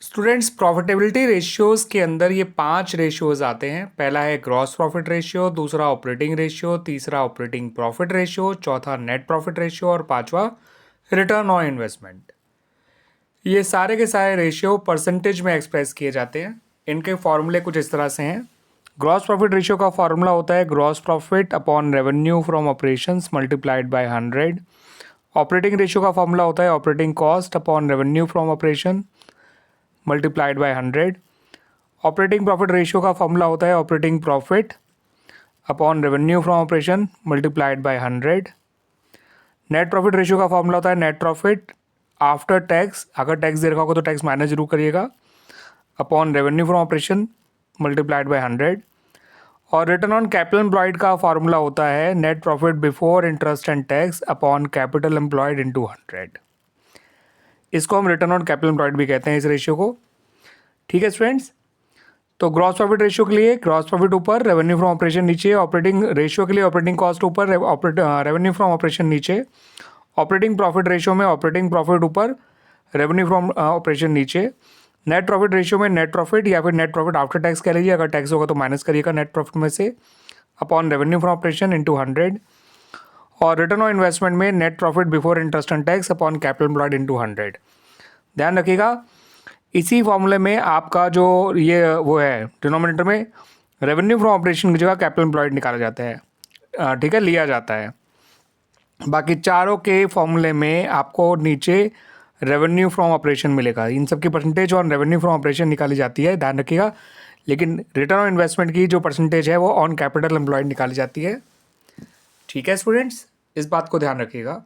Students profitability ratios के अंदर ये 5 रेशियोज आते हैं। पहला है ग्रॉस प्रॉफिट रेशियो, दूसरा ऑपरेटिंग रेशियो, तीसरा ऑपरेटिंग प्रॉफिट रेशियो, चौथा नेट प्रॉफिट रेशियो और पांचवा रिटर्न ऑन इन्वेस्टमेंट। ये सारे के सारे रेशियो परसेंटेज में एक्सप्रेस किए जाते हैं। इनके फॉर्मूले कुछ इस तरह से हैं। ग्रॉस प्रॉफिट रेशियो का फॉर्मूला होता है gross profit upon revenue from operations multiplied by 100। Operating ratio का फॉर्मूला होता है operating cost upon revenue from operation multiplied by 100। Operating profit ratio का फॉर्मूला होता है operating profit upon revenue from operation multiplied by 100। Net profit ratio का formula होता है net profit after tax, अगर टैक्स दे रखा होगा तो टैक्स माइनस जरूर करिएगा, upon revenue from operation multiplied by 100। और रिटर्न ऑन कैपिटल एम्प्लॉयड का फॉर्मूला होता है net profit before interest and tax upon capital employed into 100। इसको हम रिटर्न ऑन कैपिटल एम्प्लॉयड भी कहते हैं इस रेशियो को। ठीक है स्टूडेंट्स, तो ग्रॉस प्रॉफिट रेशियो के लिए ग्रॉस प्रॉफिट ऊपर, रेवेन्यू फ्रॉम ऑपरेशन नीचे। ऑपरेटिंग रेशियो के लिए ऑपरेटिंग कॉस्ट ऊपर, रेवेन्यू फ्रॉम ऑपरेशन नीचे। ऑपरेटिंग प्रॉफिट रेशियो में ऑपरेटिंग प्रॉफिट ऊपर, रेवेन्यू फ्रॉम ऑपरेशन नीचे। नेट प्रॉफिट रेशियो में नेट प्रॉफिट या फिर नेट प्रॉफिट आफ्टर टैक्स कह लीजिए, अगर टैक्स होगा तो माइनस करिएगा नेट प्रॉफिट में से, upon revenue from operation into 100। और रिटर्न ऑन इन्वेस्टमेंट में net profit before interest and tax upon capital employed into 100। ध्यान रखिएगा, इसी फॉर्मूले में आपका जो ये वो है डिनोमिनेटर में रेवेन्यू फ्रॉम ऑपरेशन की जगह कैपिटल एम्प्लॉयड निकाला जाता है, ठीक है, लिया जाता है। बाकी चारों के फॉर्मूले में आपको नीचे रेवेन्यू फ्रॉम ऑपरेशन मिलेगा। इन सब की percentage on revenue from operation निकाली जाती है, ध्यान रखिएगा। लेकिन रिटर्न ऑन इन्वेस्टमेंट की जो परसेंटेज है वो ऑन कैपिटल एम्प्लॉयड निकाली जाती है। ठीक है स्टूडेंट्स, इस बात को ध्यान रखिएगा।